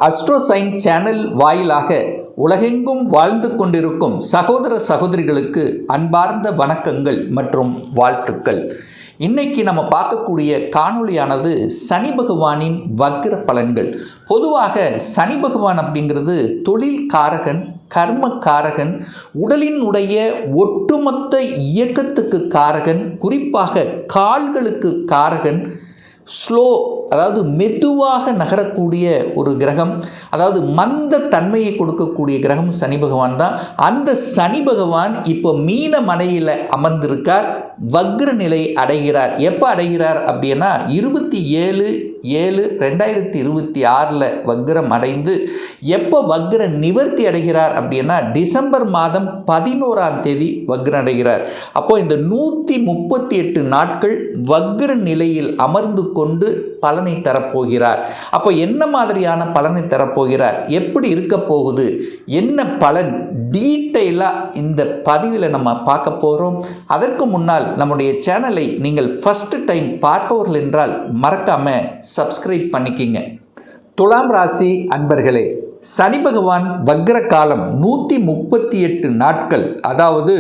அஸ்ட்ரோசைன் channel வாயிலாக உலகெங்கும் வாழ்ந்து கொண்டிருக்கும் சகோதர சகோதரிகளுக்கு அன்பார்ந்த வணக்கங்கள் மற்றும் வாழ்த்துக்கள். இன்னைக்கு நம்ம பார்க்கக்கூடிய காணொளியானது சனி பகவானின் வக்ர பலன்கள். பொதுவாக சனி பகவான் அப்படிங்கிறது தொழில் காரகன், கர்ம காரகன், உடலினுடைய ஒட்டுமொத்த இயக்கத்துக்கு காரகன், குறிப்பாக கால்களுக்கு காரகன், ஸ்லோ அதாவது மெதுவாக நகரக்கூடிய ஒரு கிரகம், அதாவது மந்த தன்மையை கொடுக்கக்கூடிய கிரகம் சனி பகவான் தான். அந்த சனி பகவான் இப்போ மீன மனையில் அமர்ந்திருக்கார், வக்ர நிலை அடைகிறார். எப்போ அடைகிறார் அப்படின்னா 27/7/2026 வக்ரம் அடைந்து எப்போ வக்ர நிவர்த்தி அடைகிறார் அப்படின்னா டிசம்பர் மாதம் 11ஆம் தேதி வக்ரம் அடைகிறார். அப்போ இந்த 138 நாட்கள் வக்ர நிலையில் அமர்ந்து கொண்டு பலனை தரப்போகிறார். அப்போ என்ன மாதிரியான பலனை தரப்போகிறார், எப்படி இருக்க போகுது, என்ன பலன், டீட்டெயிலாக இந்த பதிவில் நம்ம பார்க்க போகிறோம். அதற்கு முன்னால் நம்முடைய சேனலை நீங்கள் ஃபஸ்ட்டு டைம் பார்ப்பவர்கள் என்றால் மறக்காமல் சப்ஸ்கிரைப் பண்ணிக்கிங்க. துலாம் ராசி அன்பர்களே, சனி பகவான் வக்ர காலம் 138 நாட்கள், அதாவது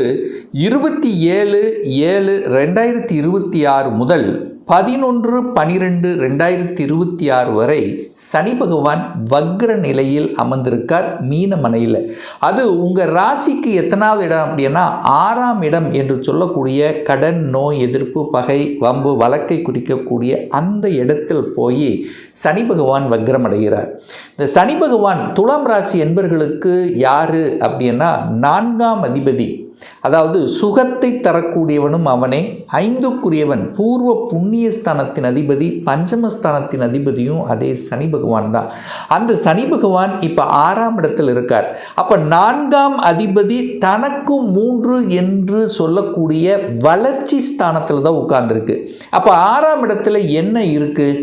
27/7/2026 முதல் 11/12/2026 வரை சனி பகவான் வக்ர நிலையில் அமர்ந்திருக்கார் மீனமனையில். அது உங்கள் ராசிக்கு எத்தனாவது இடம் அப்படின்னா 6ஆம் இடம் என்று சொல்லக்கூடிய கடன், நோய் எதிர்ப்பு, பகை, வம்பு, வழக்கை குறிக்கக்கூடிய அந்த இடத்தில் போய் சனி பகவான் வக்ரம் அடைகிறார். இந்த சனி பகவான் துலாம் ராசி என்பவர்களுக்கு யார் அப்படின்னா 4ஆம் அதிபதி, அதாவது சுகத்தை தரக்கூடியவனும் அவனே, 5க்குரியவன், பூர்வ புண்ணிய ஸ்தானத்தின் அதிபதி, பஞ்சமஸ்தானத்தின் அதிபதியும் அதே சனி பகவான் தான். அந்த சனி பகவான் இப்போ 6ஆம் இடத்தில் இருக்கார். அப்போ 4ஆம் அதிபதி தனக்கு 3 என்று சொல்லக்கூடிய வளர்ச்சி ஸ்தானத்தில் தான் உட்கார்ந்துருக்கு. அப்போ 6ஆம் இடத்துல என்ன இருக்குது?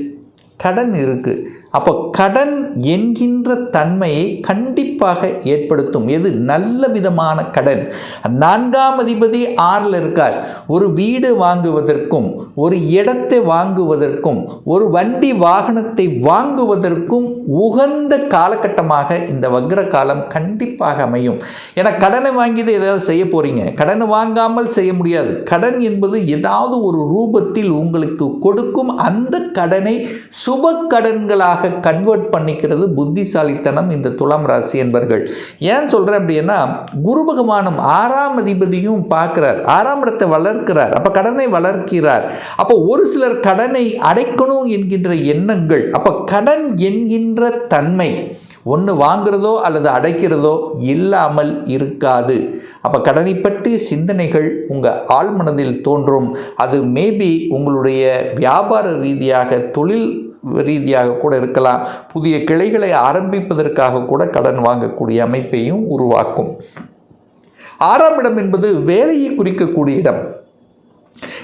கடன் இருக்குது. அப்போ கடன் என்கின்ற தன்மையை கண்டிப்பாக ஏற்படுத்தும். எது? நல்ல விதமான கடன். 4ஆம் அதிபதி 6ல் இருக்கார். ஒரு வீடு வாங்குவதற்கும், ஒரு இடத்தை வாங்குவதற்கும், ஒரு வண்டி வாகனத்தை வாங்குவதற்கும் உகந்த காலகட்டமாக இந்த வக்ர காலம் கண்டிப்பாக அமையும். ஏன்னா கடனை வாங்கிட்டு ஏதாவது செய்ய போகிறீங்க, கடனை வாங்காமல் செய்ய முடியாது. கடன் என்பது ஏதாவது ஒரு ரூபத்தில் உங்களுக்கு கொடுக்கும். அந்த கடனை சுப கடன்களாக கன்வெர்ட் பண்ணிக்கிறது புத்திசாலித்தனம் இந்த துலாம் ராசி என்பர்கள். ஏன் சொல்கிறேன் அப்படின்னா, குரு பகவானும் 6ஆம் அதிபதியும் பார்க்கிறார், 6ஆம் இடத்தை வளர்க்கிறார். அப்போ கடனை வளர்க்கிறார். அப்போ ஒரு சிலர் கடனை அடைக்கணும் என்கின்ற எண்ணங்கள், அப்போ கடன் என்கின்ற தன்மை ஒன்று வாங்குறதோ அல்லது அடைக்கிறதோ இல்லாமல் இருக்காது. அப்போ கடனை பற்றிய சிந்தனைகள் உங்கள் ஆழ்மனதில் தோன்றும். அது மேபி உங்களுடைய வியாபார ரீதியாக, தொழில் ரீதியாக கூட இருக்கலாம். புதிய கிளைகளை ஆரம்பிப்பதற்காக கூட கடன் வாங்கக்கூடிய அமைப்பையும் உருவாக்கும். 6ஆம் இடம் என்பது வேலையை குறிக்கக்கூடிய இடம்.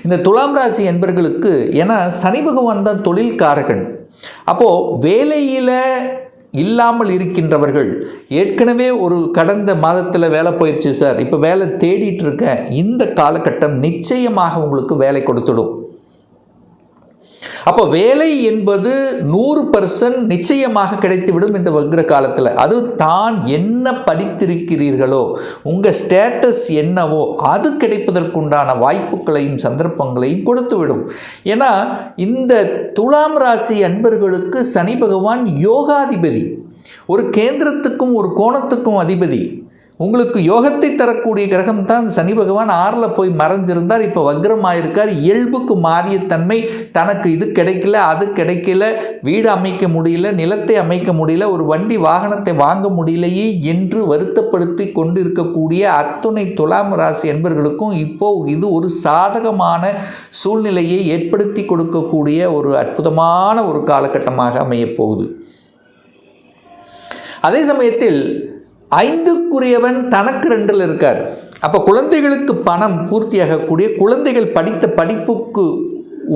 இந்த துலாம் ராசி என்பவர்களுக்கு, ஏன்னா சனி பகவான் தான் தொழில் காரகன். அப்போது வேலையில் இல்லாமல் இருக்கின்றவர்கள், ஏற்கனவே ஒரு கடந்த மாதத்தில் வேலை போயிடுச்சு சார், இப்போ வேலை தேடிட்டு இருக்கேன், இந்த காலகட்டம் நிச்சயமாக உங்களுக்கு வேலை கொடுத்துடும். அப்போ வேலை என்பது 100% நிச்சயமாக கிடைத்துவிடும் இந்த வக்ர காலத்தில். அது தான் என்ன படித்திருக்கிறீர்களோ, உங்கள் ஸ்டேட்டஸ் என்னவோ அது கிடைப்பதற்குண்டான வாய்ப்புகளையும் சந்தர்ப்பங்களையும் கொடுத்துவிடும். ஏன்னா இந்த துலாம் ராசி அன்பர்களுக்கு சனி பகவான் யோகாதிபதி, ஒரு கேந்திரத்துக்கும் ஒரு கோணத்துக்கும் அதிபதி. உங்களுக்கு யோகத்தை தரக்கூடிய கிரகம் தான் சனி பகவான் 6ல் போய் மறைஞ்சிருந்தார். இப்போ வக்ரமாயிருக்கார். இயல்புக்கு மாறிய தன்மை, தனக்கு இது கிடைக்கல, அது கிடைக்கல, வீடு அமைக்க முடியல, நிலத்தை அமைக்க முடியல, ஒரு வண்டி வாகனத்தை வாங்க முடியலையே என்று வருத்தப்படுத்தி கொண்டு இருக்கக்கூடிய அத்துணை துலாம் ராசி என்பவர்களுக்கும் இப்போ இது ஒரு சாதகமான சூழ்நிலையை ஏற்படுத்தி கொடுக்கக்கூடிய ஒரு அற்புதமான ஒரு காலகட்டமாக அமையப் போகுது. அதே சமயத்தில் 5க்குரியவன் தனக்கு 2ல் இருக்கார். அப்போ குழந்தைகளுக்கு பணம் பூர்த்தியாகக்கூடிய, குழந்தைகள் படித்த படிப்புக்கு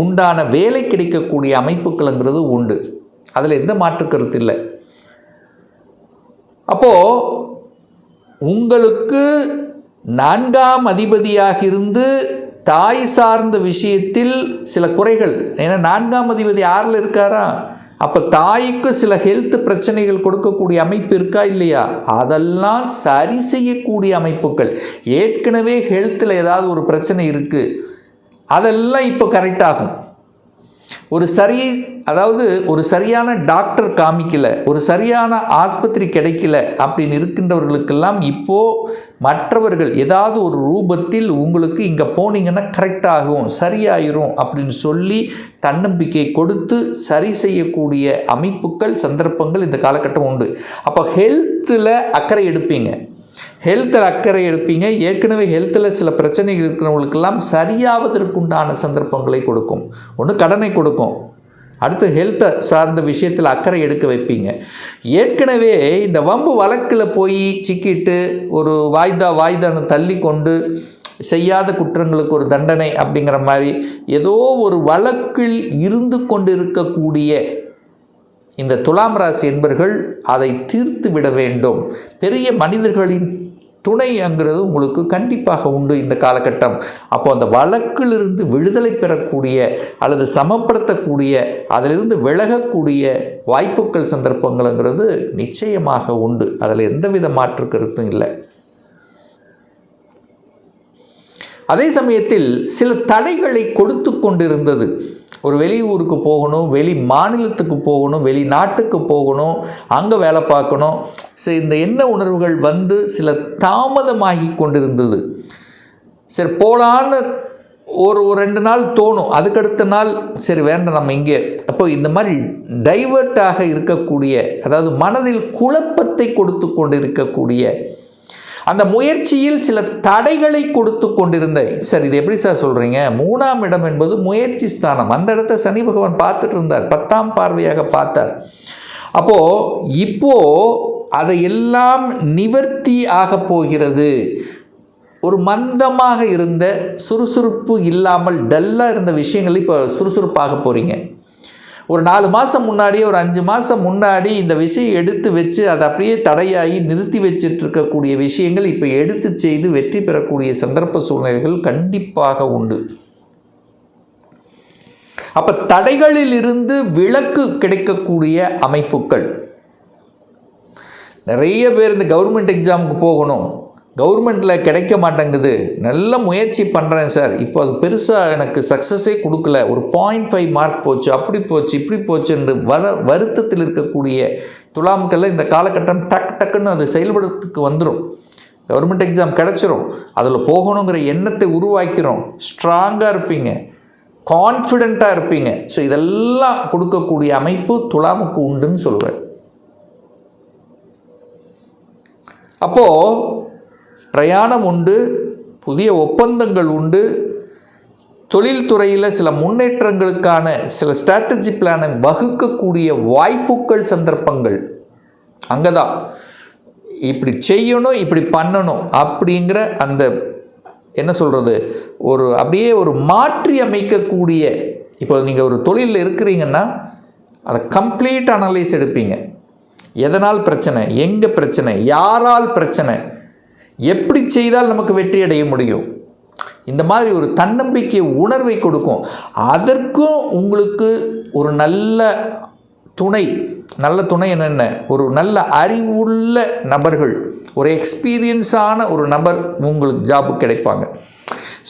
உண்டான வேலை கிடைக்கக்கூடிய அமைப்புகள்ங்கிறது உண்டு. அதில் எந்த மாற்று கருத்து இல்லை. அப்போது உங்களுக்கு 4ஆம் அதிபதியாக இருந்து தாய் சார்ந்த விஷயத்தில் சில குறைகள், ஏன்னா 4ஆம் அதிபதி 6ல் இருக்காரா, அப்போ தாய்க்கு சில ஹெல்த் பிரச்சனைகள் கொடுக்கக்கூடிய அமைப்பு இருக்கா இல்லையா? அதெல்லாம் சரி செய்யக்கூடிய அமைப்புகள். ஏற்கனவே ஹெல்த்தில் ஏதாவது ஒரு பிரச்சனை இருக்குது, அதெல்லாம் இப்போ கரெக்டாகும். ஒரு சரியான டாக்டர் காமிக்கல, ஒரு சரியான ஆஸ்பத்திரி கிடைக்கல அப்படின்னு இருக்கின்றவர்களுக்கெல்லாம் இப்போது மற்றவர்கள் ஏதாவது ஒரு ரூபத்தில் உங்களுக்கு இங்கே போனீங்கன்னா கரெக்டாகும், சரியாயிரும் அப்படின்னு சொல்லி தன்னம்பிக்கை கொடுத்து சரி செய்யக்கூடிய அமைப்புகள், சந்தர்ப்பங்கள் இந்த காலகட்டம் உண்டு. அப்போ ஹெல்த்தில் அக்கறை எடுப்பீங்க, ஏற்கனவே ஹெல்த்தில் சில பிரச்சனைகள் இருக்கிறவங்களுக்கெல்லாம் சரியாவதற்குண்டான சந்தர்ப்பங்களை கொடுக்கும். ஒன்று கடனை கொடுக்கும், அடுத்து ஹெல்த்தை சார்ந்த விஷயத்தில் அக்கறை எடுக்க வைப்பீங்க. ஏற்கனவே இந்த வம்பு வழக்கில் போய் சிக்கிட்டு ஒரு வாய்தான்னு தள்ளி கொண்டு செய்யாத குற்றங்களுக்கு ஒரு தண்டனை அப்படிங்கிற மாதிரி ஏதோ ஒரு வழக்கில் இருந்து கொண்டு இருக்கக்கூடிய இந்த துலாம் ராசி என்பர்கள் அதை தீர்த்து விட வேண்டும். பெரிய மனிதர்களின் துணைங்கிறது உங்களுக்கு கண்டிப்பாக உண்டு இந்த காலகட்டம். அப்போ அந்த வழக்கிலிருந்து விடுதலை பெறக்கூடிய அல்லது சமப்படுத்தக்கூடிய, அதிலிருந்து விலகக்கூடிய வாய்ப்புகள், சந்தர்ப்பங்கள்ங்கிறது நிச்சயமாக உண்டு. அதில் எந்தவித மாற்று கருத்தும் இல்லை. அதே சமயத்தில் சில தடைகளை கொடுத்து கொண்டிருந்தது. ஒரு வெளியூருக்கு போகணும், வெளி மாநிலத்துக்கு போகணும், வெளிநாட்டுக்கு போகணும், அங்கே வேலை பார்க்கணும், இந்த எண்ண உணர்வுகள் வந்து சில தாமதமாகி கொண்டிருந்தது. சரி போகலான்னு ஒரு 2 நாள் தோணும், அதுக்கடுத்த நாள் சரி வேண்டாம் நம்ம இங்கே. அப்போ இந்த மாதிரி டைவர்ட்டாக இருக்கக்கூடிய, அதாவது மனதில் குழப்பத்தை கொடுத்து கொண்டு இருக்கக்கூடிய அந்த முயற்சியில் சில தடைகளை கொடுத்து கொண்டிருந்தேன். சார் இது எப்படி சார் சொல்கிறீங்க? 3ஆம் இடம் என்பது முயற்சி ஸ்தானம். அந்த இடத்த சனி பகவான் பார்த்துட்டு இருந்தார், 10ஆம் பார்வையாக பார்த்தார். அப்போது இப்போது அதையெல்லாம் நிவர்த்தி ஆக போகிறது. ஒரு மந்தமாக இருந்த, சுறுசுறுப்பு இல்லாமல் டல்லாக இருந்த விஷயங்கள் இப்போ சுறுசுறுப்பாக போகிறீங்க. ஒரு 4 மாதம் முன்னாடி, ஒரு 5 மாதம் முன்னாடி இந்த விஷயம் எடுத்து வச்சு அதை அப்படியே தடையாகி நிறுத்தி வச்சுட்டு இருக்கக்கூடிய விஷயங்கள் இப்போ எடுத்து செய்து வெற்றி பெறக்கூடிய சந்தர்ப்ப சூழ்நிலைகள் கண்டிப்பாக உண்டு. அப்போ தடைகளில் இருந்து விலக்கு கிடைக்கக்கூடிய அமைப்புகள். நிறைய பேர் இந்த கவர்மெண்ட் எக்ஸாமுக்கு போகணும், கவர்மெண்ட்டில் கிடைக்க மாட்டேங்குது, நல்ல முயற்சி பண்ணுறேன் சார், இப்போ அது பெருசாக எனக்கு சக்ஸஸே கொடுக்கல, ஒரு 0.5 மார்க் போச்சு, அப்படி போச்சு இப்படி போச்சு என்று வருத்தத்தில் இருக்கக்கூடிய துலாம்களில் இந்த காலகட்டம் டக்குன்னு அது செயல்படுறதுக்கு வந்துடும். கவர்மெண்ட் எக்ஸாம் கிடச்சிரும், அதில் போகணுங்கிற எண்ணத்தை உருவாக்கிறோம், ஸ்ட்ராங்காக இருப்பீங்க, கான்ஃபிடெண்ட்டாக இருப்பீங்க. ஸோ இதெல்லாம் கொடுக்கக்கூடிய அமைப்பு துலாமுக்கு உண்டுன்னு சொல்லுவேன். அப்போது பிரயாணம் உண்டு, புதிய ஒப்பந்தங்கள் உண்டு, தொழில்துறையில் சில முன்னேற்றங்களுக்கான சில ஸ்ட்ராட்டஜி பிளானை வகுக்கக்கூடிய வாய்ப்புகள், சந்தர்ப்பங்கள். அங்கே தான் இப்படி செய்யணும், இப்படி பண்ணணும் அப்படிங்கிற அந்த என்ன சொல்கிறது, அப்படியே ஒரு மாற்றி அமைக்கக்கூடிய. இப்போ நீங்கள் ஒரு தொழிலில் இருக்கிறீங்கன்னா அதை கம்ப்ளீட் அனலைஸ் எடுப்பீங்க. எதனால் பிரச்சனை, எங்கே பிரச்சனை, யாரால் பிரச்சனை, எப்படி செய்தால் நமக்கு வெற்றி அடைய முடியும், இந்த மாதிரி ஒரு தன்னம்பிக்கை உணர்வை கொடுக்கும். அதற்கும் உங்களுக்கு ஒரு நல்ல துணை என்னென்ன, ஒரு நல்ல அறிவுள்ள நபர்கள், ஒரு எக்ஸ்பீரியன்ஸான ஒரு நபர் உங்களுக்கு ஜாபு கிடைப்பாங்க.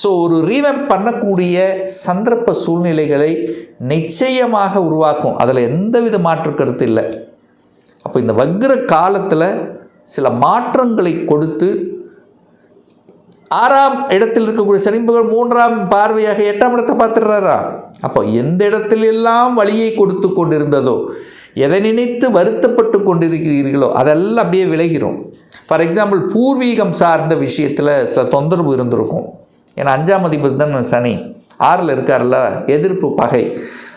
ஸோ ஒரு ரீவெம்ப் பண்ணக்கூடிய சந்தர்ப்ப சூழ்நிலைகளை நிச்சயமாக உருவாக்கும். அதில் எந்தவித மாற்று கருத்து இல்லை. அப்போ இந்த வக்ர காலத்தில் சில மாற்றங்களை கொடுத்து 6ஆம் இடத்தில் இருக்கக்கூடிய சனி பகவான் 3ஆம் பார்வையாக 8ஆம் இடத்தை பார்த்துடுறாரா. அப்போ எந்த இடத்திலெல்லாம் வழியை கொடுத்து கொண்டிருந்ததோ, எதை நினைத்து வருத்தப்பட்டு கொண்டிருக்கிறீர்களோ அதெல்லாம் அப்படியே விலகிறோம். ஃபார் எக்ஸாம்பிள் பூர்வீகம் சார்ந்த விஷயத்தில் சில தொந்தரவு இருந்திருக்கும். ஏன்னா 5ஆம் அதிபதி தான் சனி, 6ல் இருக்கார்ல, எதிர்ப்பு, பகை.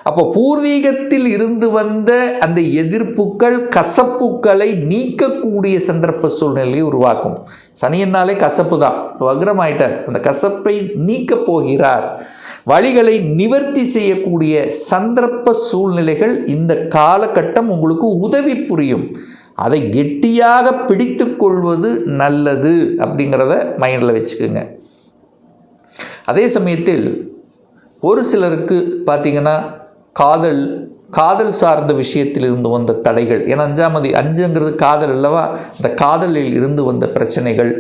அப்போ பூர்வீகத்தில் இருந்து வந்த அந்த எதிர்ப்புகள், கசப்புக்களை நீக்கக்கூடிய சந்தர்ப்ப சூழ்நிலையை உருவாக்கும். சனியன்னாலே கசப்பு தான், வக்ரமாயிட்டார், அந்த கசப்பை நீக்கப் போகிறார். வழிகளை நிவர்த்தி செய்யக்கூடிய சந்தர்ப்ப சூழ்நிலைகள் இந்த காலகட்டம் உங்களுக்கு உதவி புரியும். அதை கெட்டியாக பிடித்து கொள்வது நல்லது அப்படிங்கிறத மைண்டில் வச்சுக்கோங்க. அதே சமயத்தில் ஒரு சிலருக்கு பார்த்திங்கன்னா காதல் காதல் சார்ந்த விஷயத்தில் இருந்து வந்த தடைகள், ஏன்னா 5ங்கிறது காதல் அல்லவா, அந்த காதலில் இருந்து வந்த பிரச்சனைகள்,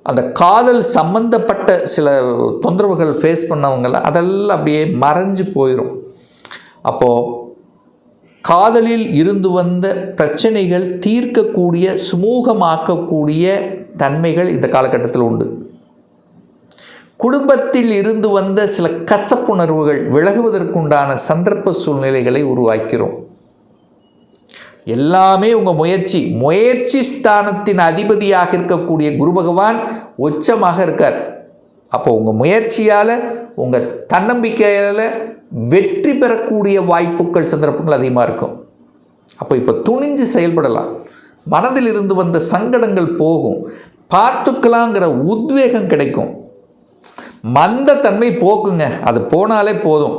அந்த காதல் சம்பந்தப்பட்ட சில தொந்தரவுகள் ஃபேஸ் பண்ணவங்களாம் அதெல்லாம் அப்படியே மறைஞ்சு போயிடும். அப்போது காதலில் இருந்து வந்த பிரச்சனைகள் தீர்க்கக்கூடிய, சுமூகமாக்கக்கூடிய தன்மைகள் இந்த காலகட்டத்தில் உண்டு. குடும்பத்தில் இருந்து வந்த சில கசப்புணர்வுகள் விலகுவதற்குண்டான சந்தர்ப்ப சூழ்நிலைகளை உருவாக்கிறோம். எல்லாமே உங்கள் முயற்சி ஸ்தானத்தின் அதிபதியாக இருக்கக்கூடிய குரு பகவான் உச்சமாக இருக்கார். அப்போ உங்கள் முயற்சியால், உங்கள் தன்னம்பிக்கையால் வெற்றி பெறக்கூடிய வாய்ப்புகள், சந்தர்ப்பங்கள் அதிகமாக இருக்கும். அப்போ இப்போ துணிஞ்சு செயல்படலாம். மனதில் இருந்து வந்த சங்கடங்கள் போகும், பார்த்துக்கலாங்கிற உத்வேகம் கிடைக்கும், மந்த தன்மை போக்குங்க, அது போனாலே போதும்.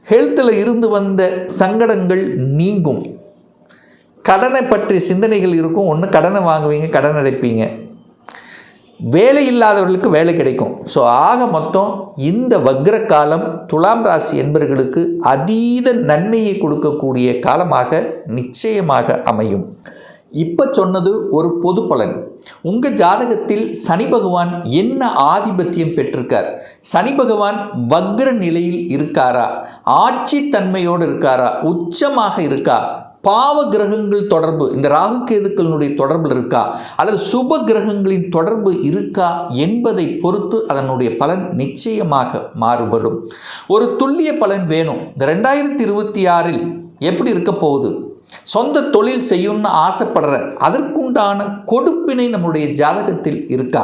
ஹெல்த்தில் இருந்து வந்த சங்கடங்கள் நீங்கும். கடனை பற்றிய சிந்தனைகள் இருக்கும். ஒன்று கடனை வாங்குவீங்க, கடன் அடைப்பீங்க. வேலை இல்லாதவர்களுக்கு வேலை கிடைக்கும். ஸோ ஆக மொத்தம் இந்த வக்ர காலம் துலாம் ராசி என்பவர்களுக்கு அதீத நன்மையை கொடுக்கக்கூடிய காலமாக நிச்சயமாக அமையும். இப்போ சொன்னது ஒரு பொது பலன். உங்கள் ஜாதகத்தில் சனி பகவான் என்ன ஆதிபத்தியம் பெற்றிருக்கார், சனி பகவான் வக்ர நிலையில் இருக்காரா, ஆட்சி தன்மையோடு இருக்காரா, உச்சமாக இருக்கா, பாவ கிரகங்கள் தொடர்பு, இந்த ராகு கேதுக்களினுடைய தொடர்பில் இருக்கா, அல்லது சுப கிரகங்களின் தொடர்பு இருக்கா என்பதை பொறுத்து அதனுடைய பலன் நிச்சயமாக மாறுபடும். ஒரு துல்லிய பலன் வேணும். இந்த 2026 எப்படி இருக்க போகுது, சொந்த தொழில் செய்யணும்னு ஆசைப்படுற அதற்குண்டான கொடுப்பினை நம்முடைய ஜாதகத்தில் இருக்கா,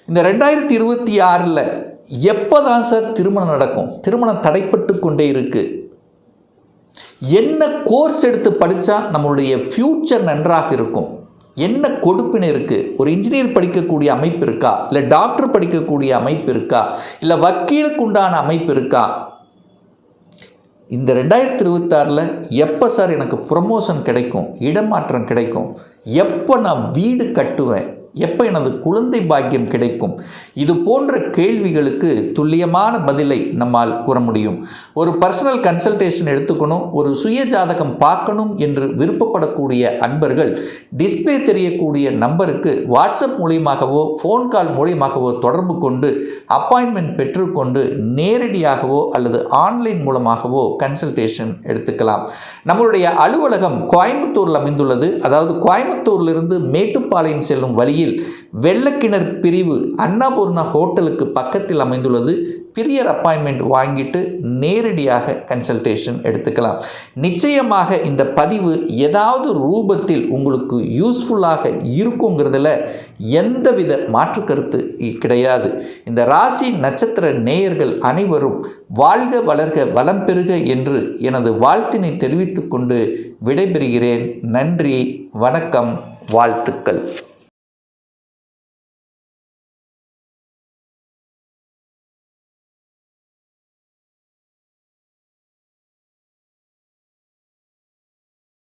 இந்த 2026 எப்போ தான் சார் திருமணம் நடக்கும், திருமணம் தடைப்பட்டு கொண்டே இருக்குது, என்ன கோர்ஸ் எடுத்து படித்தா நம்மளுடைய ஃப்யூச்சர் நன்றாக இருக்கும், என்ன கொடுப்பினை இருக்குது, ஒரு இன்ஜினியர் படிக்கக்கூடிய அமைப்பு இருக்கா, இல்லை டாக்டர் படிக்கக்கூடிய அமைப்பு இருக்கா, இல்லை வக்கீலுக்கு உண்டான அமைப்பு இருக்கா, இந்த 2026 எப்போ சார் எனக்கு ப்ரமோஷன் கிடைக்கும், இடமாற்றம் கிடைக்கும், எப்போ நான் வீடு கட்டுவேன், எப்போ எனது குழந்தை பாக்கியம் கிடைக்கும், இது போன்ற கேள்விகளுக்கு துல்லியமான பதிலை நம்மால் கூற முடியும். ஒரு பர்சனல் கன்சல்டேஷன் எடுத்துக்கணும், ஒரு சுய ஜாதகம் பார்க்கணும் என்று விருப்பப்படக்கூடிய அன்பர்கள் டிஸ்பிளே தெரியக்கூடிய நம்பருக்கு வாட்ஸ்அப் மூலியமாகவோ ஃபோன் கால் மூலியமாகவோ தொடர்பு கொண்டு அப்பாயின்மெண்ட் பெற்றுக்கொண்டு நேரடியாகவோ அல்லது ஆன்லைன் மூலமாகவோ கன்சல்டேஷன் எடுத்துக்கலாம். நம்மளுடைய அலுவலகம் கோயம்புத்தூரில் அமைந்துள்ளது. அதாவது கோயம்புத்தூரிலிருந்து மேட்டுப்பாளையம் செல்லும் வழியில் வெள்ளக்கிணர் பிரிவு அன்னபூர்ணா ஹோட்டலுக்கு பக்கத்தில் அமைந்துள்ளது. பிரியர் அப்பாயின்மெண்ட் வாங்கிட்டு நேரடியாக கன்சல்டேஷன் எடுத்துக்கலாம். நிச்சயமாக இந்த பதிவு ஏதாவது ரூபத்தில் உங்களுக்கு யூஸ்ஃபுல்லாக இருக்குங்கிறதுல எந்தவித மாற்று கருத்து கிடையாது. இந்த ராசி நட்சத்திர நேயர்கள் அனைவரும் வாழ்க வளர்க வளம் பெறுக என்று எனது வாழ்த்தினை தெரிவித்துக் கொண்டு விடைபெறுகிறேன். நன்றி, வணக்கம், வாழ்த்துக்கள்.